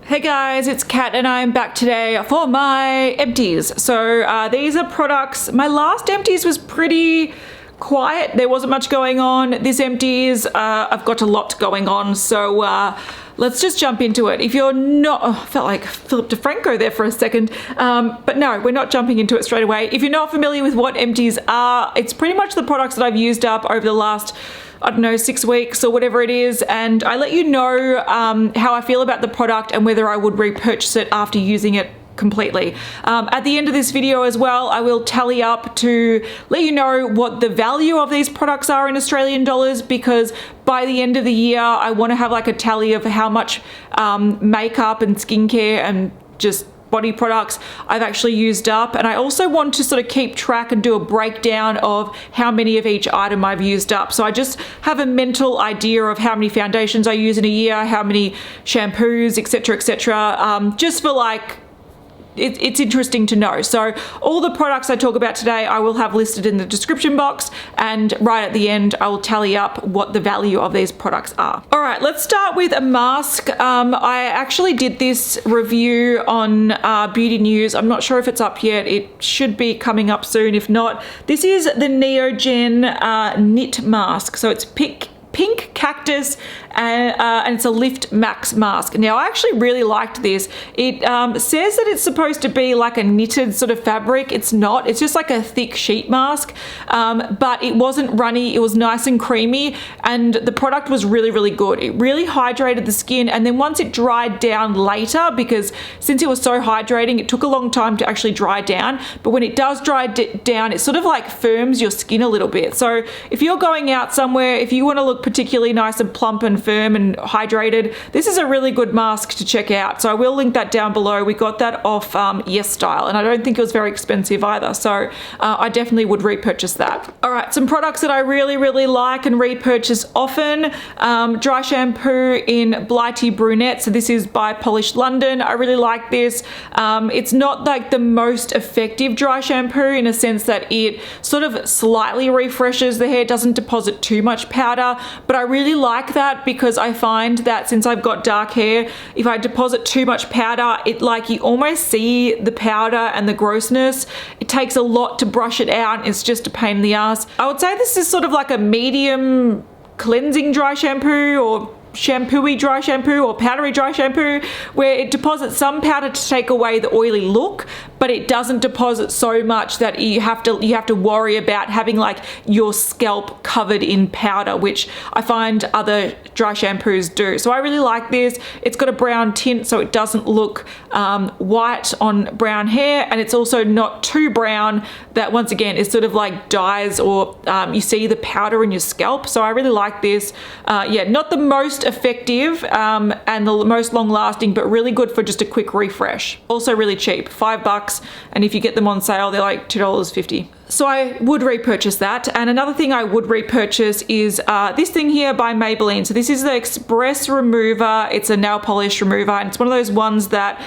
Hey guys, it's Kat and I'm back today for my empties. So these are products. My last empties was pretty quiet. There wasn't much going on. This empties, I've got a lot going on. So let's just jump into it. If you're not, I felt like Philip DeFranco there for a second, but no, we're not jumping into it straight away. If you're not familiar with what empties are, it's pretty much the products that I've used up over the last, I don't know, 6 weeks or whatever it is, and I let you know how I feel about the product and whether I would repurchase it after using it completely. At the end of this video as well, I will tally up to let you know what the value of these products are in Australian dollars, because by the end of the year I want to have like a tally of how much makeup and skincare and just body products I've actually used up. And I also want to sort of keep track and do a breakdown of how many of each item I've used up. So I just have a mental idea of how many foundations I use in a year, how many shampoos, etc., etc. Just for like, it's interesting to know. So all the products I talk about today I will have listed in the description box, and right at the end I will tally up what the value of these products are. All right, let's start with a mask. I actually did this review on Beauty News. I'm not sure if it's up yet. It should be coming up soon. If not, this is the Neogen knit mask. So it's pink Cactus, and it's a Lift Max mask. Now I actually really liked this. It says that it's supposed to be like a knitted sort of fabric. It's not. It's just like a thick sheet mask, but it wasn't runny. It was nice and creamy, and the product was really, really good. It really hydrated the skin, and then once it dried down later, because since it was so hydrating, it took a long time to actually dry down, but when it does dry down, it sort of like firms your skin a little bit. So if you're going out somewhere, if you want to look particularly nice and plump and firm and hydrated, this is a really good mask to check out. So I will link that down below. We got that off Yes Style, and I don't think it was very expensive either, so I definitely would repurchase that. All right, some products that I really, really like and repurchase often. Dry shampoo in Blighty Brunette. So this is by Polished London. I really like this. It's not like the most effective dry shampoo in a sense that it sort of slightly refreshes the hair, doesn't deposit too much powder, but I really like that because I find that since I've got dark hair, if I deposit too much powder, it like you almost see the powder and the grossness. It takes a lot to brush it out. It's just a pain in the ass. I would say this is sort of like a medium cleansing dry shampoo, or shampoo-y dry shampoo, or powdery dry shampoo, where it deposits some powder to take away the oily look, but it doesn't deposit so much that you have to worry about having like your scalp covered in powder, which I find other dry shampoos do. So I really like this. It's got a brown tint, so it doesn't look white on brown hair, and it's also not too brown that once again is sort of like dyes, or you see the powder in your scalp. So I really like this. Yeah, not the most effective and the most long lasting, but really good for just a quick refresh. Also really cheap, $5, and if you get them on sale they're like $2.50. So I would repurchase that. And another thing I would repurchase is this thing here by Maybelline. So this is the Express Remover. It's a nail polish remover, and it's one of those ones that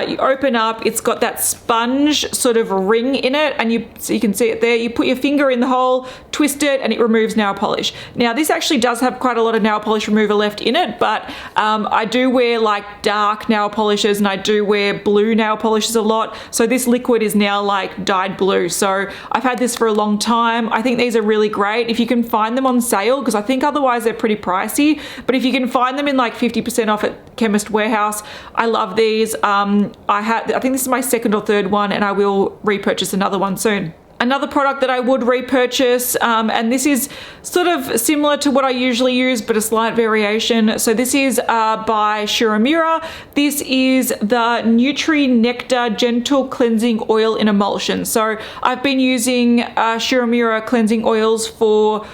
you open up. It's got that sponge sort of ring in it, and so you can see it there. You put your finger in the hole, twist it, and it removes nail polish. Now this actually does have quite a lot of nail polish remover left in it, but I do wear like dark nail polishes, and I do wear blue nail polishes a lot. So this liquid is now like dyed blue. So I've had this for a long time. I think these are really great if you can find them on sale, because I think otherwise they're pretty pricey, but if you can find them in like 50% off at Chemist Warehouse, I love these. I think this is my second or third one, and I will repurchase another one soon. Another product that I would repurchase, and this is sort of similar to what I usually use, but a slight variation. So this is by Uemura. This is the Nutri Nectar Gentle Cleansing Oil in Emulsion. So I've been using Uemura cleansing oils for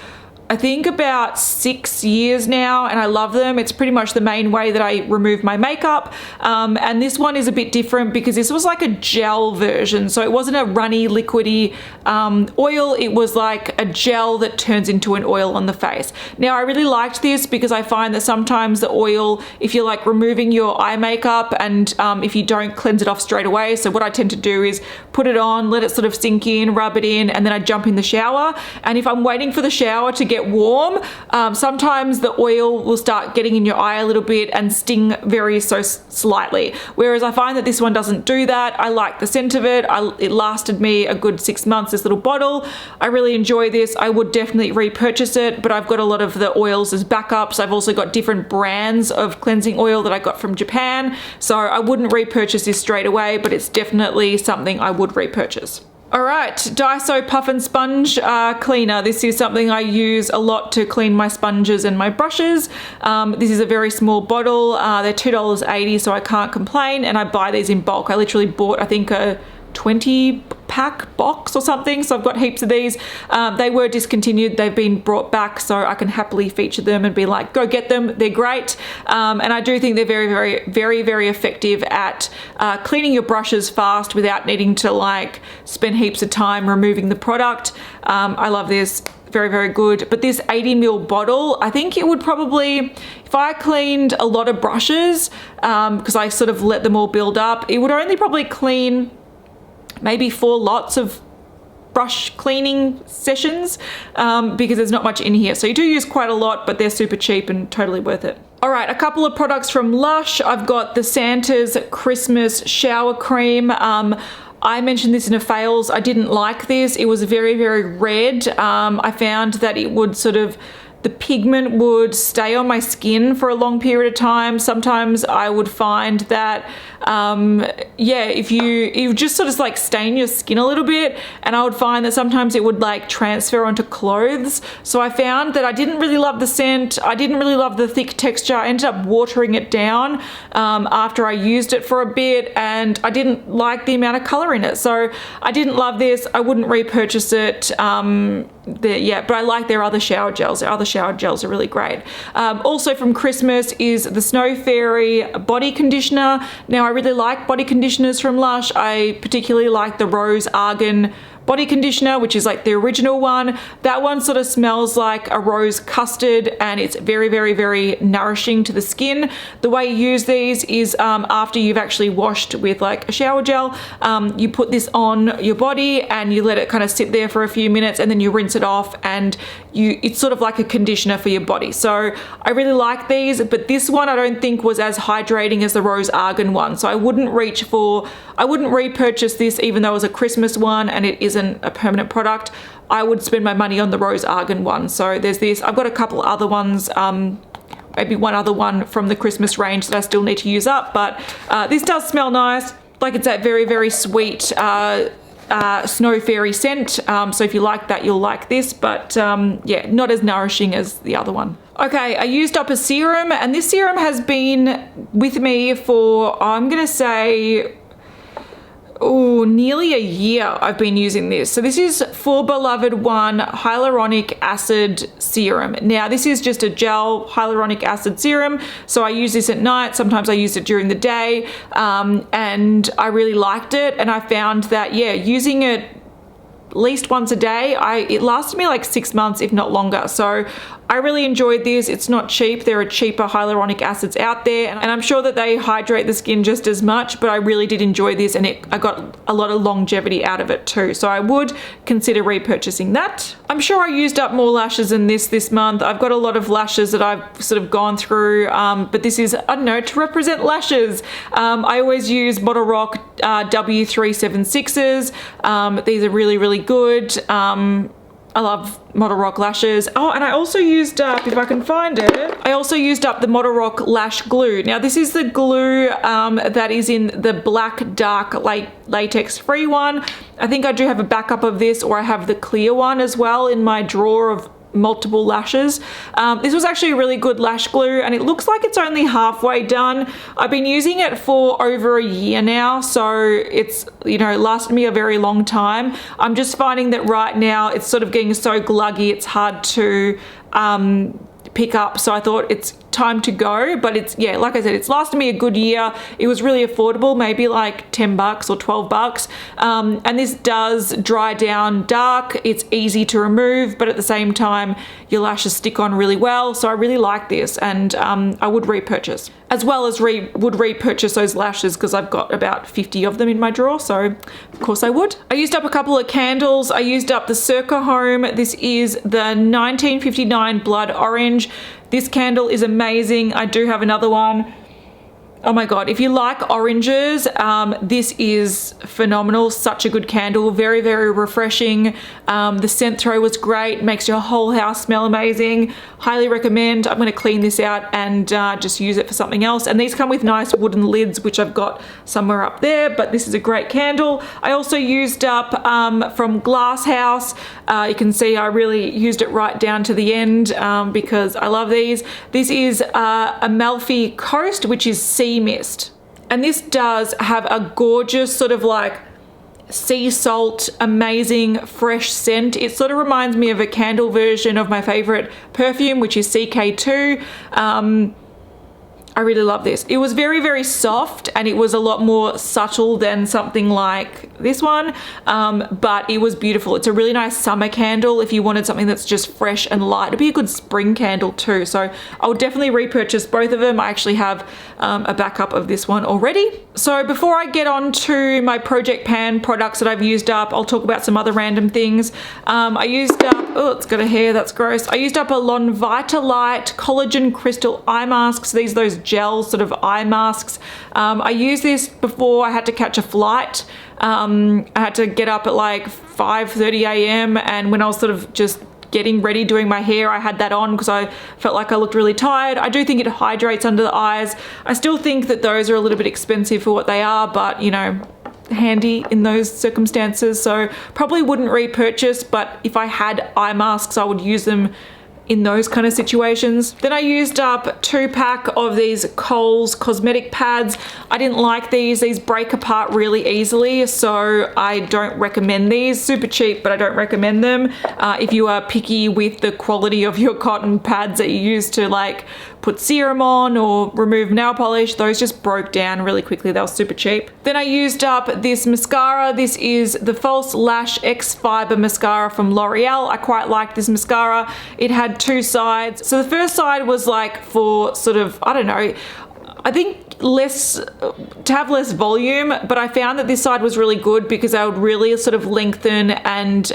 I think about 6 years now, and I love them. It's pretty much the main way that I remove my makeup, and this one is a bit different because this was like a gel version, so it wasn't a runny liquidy oil. It was like a gel that turns into an oil on the face. Now I really liked this because I find that sometimes the oil, if you're like removing your eye makeup and if you don't cleanse it off straight away, so what I tend to do is put it on, let it sort of sink in, rub it in, and then I jump in the shower. And if I'm waiting for the shower to get warm, sometimes the oil will start getting in your eye a little bit and sting very so slightly. Whereas I find that this one doesn't do that. I like the scent of it. It lasted me a good 6 months, this little bottle. I really enjoy this. I would definitely repurchase it, but I've got a lot of the oils as backups. I've also got different brands of cleansing oil that I got from Japan. So I wouldn't repurchase this straight away, but it's definitely something I would repurchase. All right, Daiso Puff and Sponge Cleaner. This is something I use a lot to clean my sponges and my brushes. This is a very small bottle. They're $2.80, so I can't complain. And I buy these in bulk. I literally bought, I think, a 20 pack box or something, so I've got heaps of these. They were discontinued, they've been brought back, so I can happily feature them and be like, go get them, they're great. And I do think they're very effective at cleaning your brushes fast without needing to like spend heaps of time removing the product. I love this. Very good. But this 80 ml bottle, I think it would probably, if I cleaned a lot of brushes, because I sort of let them all build up, it would only probably clean maybe 4 lots of brush cleaning sessions, because there's not much in here. So you do use quite a lot, but they're super cheap and totally worth it. All right, a couple of products from Lush. I've got the Santa's Christmas Shower Cream. I mentioned this in a fails. I didn't like this. It was very red. I found that it would sort of, the pigment would stay on my skin for a long period of time. Sometimes I would find that, yeah, if you just sort of like stain your skin a little bit, and I would find that sometimes it would like transfer onto clothes. So I found that I didn't really love the scent. I didn't really love the thick texture. I ended up watering it down after I used it for a bit, and I didn't like the amount of color in it. So I didn't love this. I wouldn't repurchase it. Yeah, but I like their other shower gels. Their other shower gels are really great. Also from Christmas is the Snow Fairy body conditioner. Now I really like body conditioners from Lush. I particularly like the Rose Argan body conditioner, which is like the original one. That one sort of smells like a rose custard, and it's very nourishing to the skin. The way you use these is after you've actually washed with like a shower gel, you put this on your body and you let it kind of sit there for a few minutes, and then you rinse it off, and it's sort of like a conditioner for your body. So I really like these, but this one I don't think was as hydrating as the Rose Argan one. So I wouldn't repurchase this, even though it was a Christmas one and it isn't a permanent product. I would spend my money on the Rose Argan one. So there's this. I've got a couple other ones, maybe one other one from the Christmas range that I still need to use up, but this does smell nice. Like, it's that very sweet Snow Fairy scent. So if you like that, you'll like this, but yeah, not as nourishing as the other one. Okay, I used up a serum, and this serum has been with me for, I'm gonna say, nearly a year I've been using this. So this is For Beloved One Hyaluronic Acid Serum. Now this is just a gel hyaluronic acid serum. So I use this at night. Sometimes I use it during the day, and I really liked it. And I found that, yeah, using it at least once a day, it lasted me like 6 months, if not longer. So I really enjoyed this. It's not cheap. There are cheaper hyaluronic acids out there, and I'm sure that they hydrate the skin just as much, but I really did enjoy this, and I got a lot of longevity out of it too. So I would consider repurchasing that. I'm sure I used up more lashes than this month. I've got a lot of lashes that I've sort of gone through, but this is, I don't know, to represent lashes. I always use Model Rock W376s. These are really good. I love Model Rock lashes. Oh, and I also used up, if I can find it, I also used up the Model Rock Lash Glue. Now this is the glue that is in the black dark latex free one. I think I do have a backup of this, or I have the clear one as well in my drawer of multiple lashes. This was actually a really good lash glue, and it looks like it's only halfway done. I've been using it for over a year now, so it's, you know, lasted me a very long time. I'm just finding that right now it's sort of getting so gluggy, it's hard to pick up. So I thought it's time to go, but it's, yeah, like I said, it's lasted me a good year. It was really affordable, maybe like 10 bucks or 12 bucks. And this does dry down dark. It's easy to remove, but at the same time, your lashes stick on really well. So I really like this, and I would repurchase, as well as would repurchase those lashes because I've got about 50 of them in my drawer. So of course I would. I used up a couple of candles. I used up the Circa Home. This is the 1959 Blood Orange. This candle is amazing. I do have another one. Oh my God, if you like oranges, this is phenomenal. Such a good candle, very, very refreshing. The scent throw was great, makes your whole house smell amazing. Highly recommend. I'm gonna clean this out and just use it for something else. And these come with nice wooden lids, which I've got somewhere up there, but this is a great candle. I also used up from Glass House. You can see I really used it right down to the end because I love these. This is Amalfi Coast, which is sea mist, and this does have a gorgeous sort of like sea salt, amazing fresh scent. It sort of reminds me of a candle version of my favorite perfume, which is CK2. I really love this. It was very, very soft, and it was a lot more subtle than something like this one, but it was beautiful. It's a really nice summer candle if you wanted something that's just fresh and light. It'd be a good spring candle too, so I would definitely repurchase both of them. I actually have a backup of this one already. So before I get on to my Project Pan products that I've used up, I'll talk about some other random things. I used up, oh, it's got a hair, that's gross. I used up a Lonvitalite Collagen Crystal Eye Masks. These are those gel sort of eye masks. I used this before I had to catch a flight. I had to get up at like 5:30 a.m. and when I was sort of just getting ready doing my hair, I had that on because I felt like I looked really tired. I do think it hydrates under the eyes. I still think that those are a little bit expensive for what they are, but you know, handy in those circumstances. So probably wouldn't repurchase, but if I had eye masks, I would use them in those kind of situations. Then I used up 2-pack of these Kohl's cosmetic pads. I didn't like these break apart really easily, so I don't recommend these. Super cheap, but I don't recommend them. If you are picky with the quality of your cotton pads that you use to like put serum on or remove nail polish, those just broke down really quickly. They were super cheap. Then I used up this mascara. This is the False Lash X Fiber Mascara from L'Oreal. I quite liked this mascara. It had 2 sides. So the first side was like for sort of, I don't know, I think to have less volume, but I found that this side was really good because I would really sort of lengthen and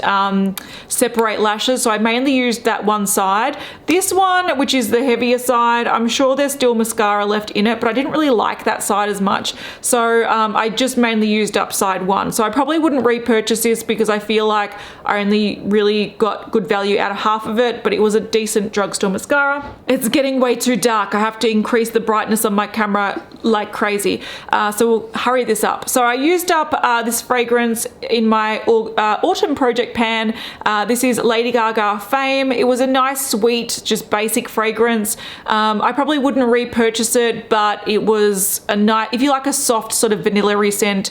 separate lashes. So I mainly used that one side. This one, which is the heavier side, I'm sure there's still mascara left in it, but I didn't really like that side as much. So I just mainly used up side one. So I probably wouldn't repurchase this because I feel like I only really got good value out of half of it, but it was a decent drugstore mascara. It's getting way too dark. I have to increase the brightness on my camera like crazy, so we'll hurry this up. So I used up this fragrance in my autumn project pan. This is Lady Gaga Fame. It was a nice sweet just basic fragrance. I probably wouldn't repurchase it, but it was a nice, if you like a soft sort of vanilla-y scent,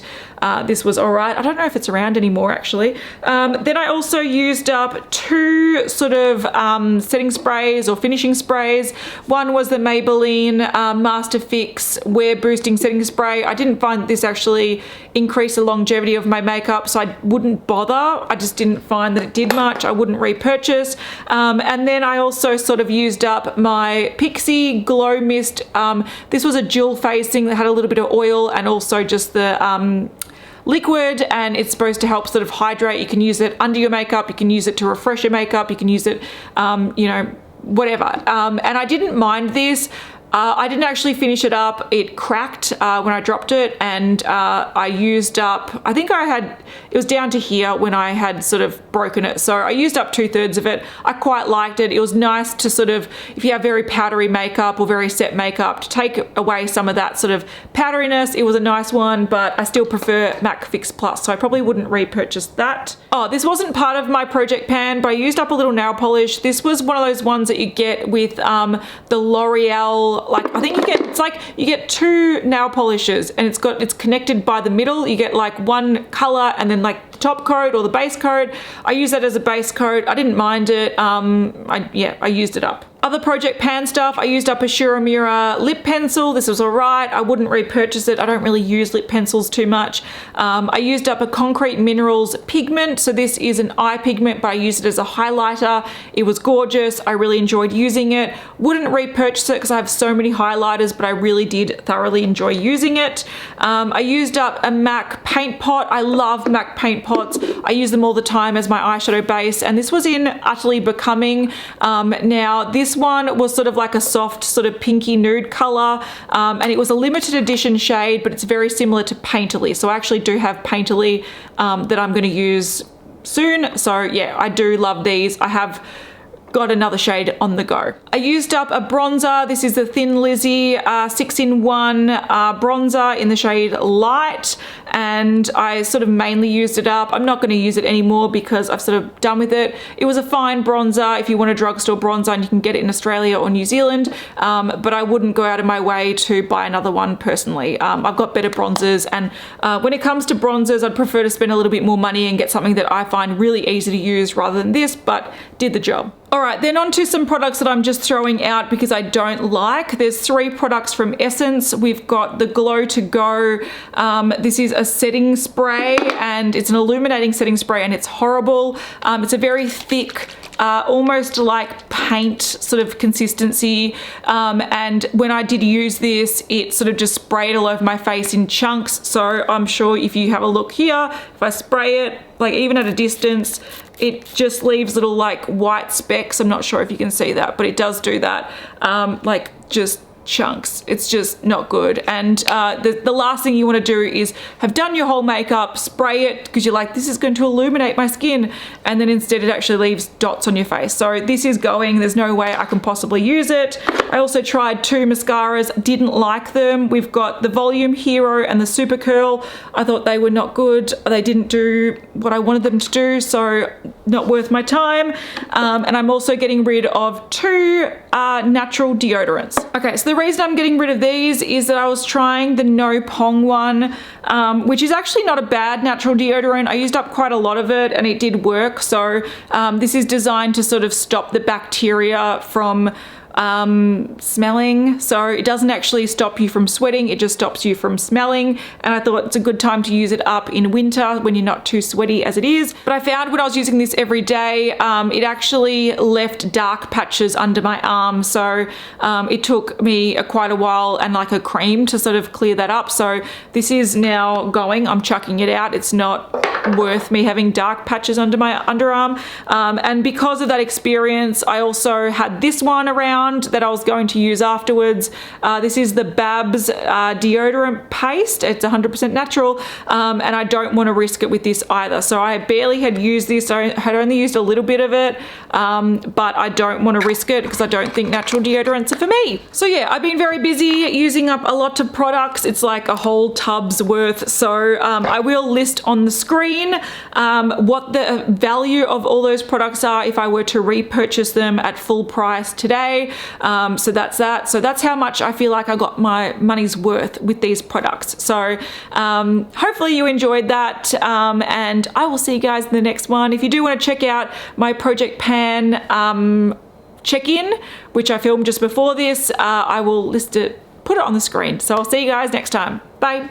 this was all right. I don't know if it's around anymore actually. Then I also used up 2 sort of setting sprays or finishing sprays. One was the Maybelline Master Fix Wear Boosting Setting Spray. I didn't find this actually increased the longevity of my makeup, so I wouldn't bother. I just didn't find that it did much. I wouldn't repurchase. And then I also sort of used up my Pixi Glow Mist. This was a dual facing that had a little bit of oil and also just the liquid, and it's supposed to help sort of hydrate. You can use it under your makeup, you can use it to refresh your makeup, you can use it, you know, whatever. And I didn't mind this. I didn't actually finish it up. It cracked when I dropped it, and I used up, I think it was down to here when I had sort of broken it. So I used up 2/3 of it. I quite liked it. It was nice to sort of, if you have very powdery makeup or very set makeup, to take away some of that sort of powderiness. It was a nice one, but I still prefer MAC Fix Plus, so I probably wouldn't repurchase that. Oh, this wasn't part of my project pan, but I used up a little nail polish. This was one of those ones that you get with the L'Oreal, like I think you get, it's like you get 2 nail polishes and it's connected by the middle. You get like one color and then like the top coat or the base coat. I use that as a base coat. I didn't mind it. I used it up. Other Project Pan stuff, I used up a Uemura lip pencil. This was all right. I wouldn't repurchase it. I don't really use lip pencils too much. I used up a Concrete Minerals pigment. So this is an eye pigment, but I used it as a highlighter. It was gorgeous. I really enjoyed using it. Wouldn't repurchase it because I have so many highlighters, but I really did thoroughly enjoy using it. I used up a MAC paint pot. I love MAC paint pots. I use them all the time as my eyeshadow base, and this was in Utterly Becoming. Now this one was sort of like a soft sort of pinky nude color, and it was a limited edition shade, but it's very similar to Painterly. So I actually do have Painterly that I'm going to use soon. So yeah, I do love these. I have got another shade on the go. I used up a bronzer. This is the Thin Lizzy 6-in-1 bronzer in the shade Light, and I sort of mainly used it up. I'm not going to use it anymore because I've sort of done with it. It was a fine bronzer if you want a drugstore bronzer, and you can get it in Australia or New Zealand, but I wouldn't go out of my way to buy another one personally. I've got better bronzers, and when it comes to bronzers, I'd prefer to spend a little bit more money and get something that I find really easy to use rather than this, but did the job. All right, then on to some products that I'm just throwing out because I don't like. There's 3 products from Essence. We've got the Glow to Go. This is a setting spray, and it's an illuminating setting spray, and it's horrible. It's a very thick, almost like paint sort of consistency, and when I did use this, it sort of just sprayed all over my face in chunks. So I'm sure if you have a look here, if I spray it, like even at a distance, it just leaves little like white specks. I'm not sure if you can see that, but it does do that, like just chunks. It's just not good. And the last thing you want to do is have done your whole makeup, spray it because you're like, this is going to illuminate my skin, and then instead it actually leaves dots on your face. So this is going, there's no way I can possibly use it. I also tried 2 mascaras, didn't like them. We've got the Volume Hero and the Super Curl. I thought they were not good. They didn't do what I wanted them to do, so not worth my time. And I'm also getting rid of 2 natural deodorants. Okay, so the reason I'm getting rid of these is that I was trying the No Pong one, which is actually not a bad natural deodorant. I used up quite a lot of it and it did work. So this is designed to sort of stop the bacteria from smelling. So it doesn't actually stop you from sweating, it just stops you from smelling. And I thought it's a good time to use it up in winter when you're not too sweaty as it is. But I found when I was using this every day, it actually left dark patches under my arm. So it took me quite a while and like a cream to sort of clear that up. So this is now going, I'm chucking it out. It's not worth me having dark patches under my underarm. And because of that experience, I also had this one around that I was going to use afterwards. This is the Babs deodorant paste. It's 100% natural, and I don't want to risk it with this either. So I barely had used this. I had only used a little bit of it, but I don't want to risk it because I don't think natural deodorants are for me. So yeah, I've been very busy using up a lot of products. It's like a whole tub's worth. So I will list on the screen what the value of all those products are if I were to repurchase them at full price today. So that's that. So that's how much I feel like I got my money's worth with these products. So hopefully you enjoyed that, and I will see you guys in the next one. If you do want to check out my Project Pan check-in, which I filmed just before this, I will list it, put it on the screen. So I'll see you guys next time. Bye.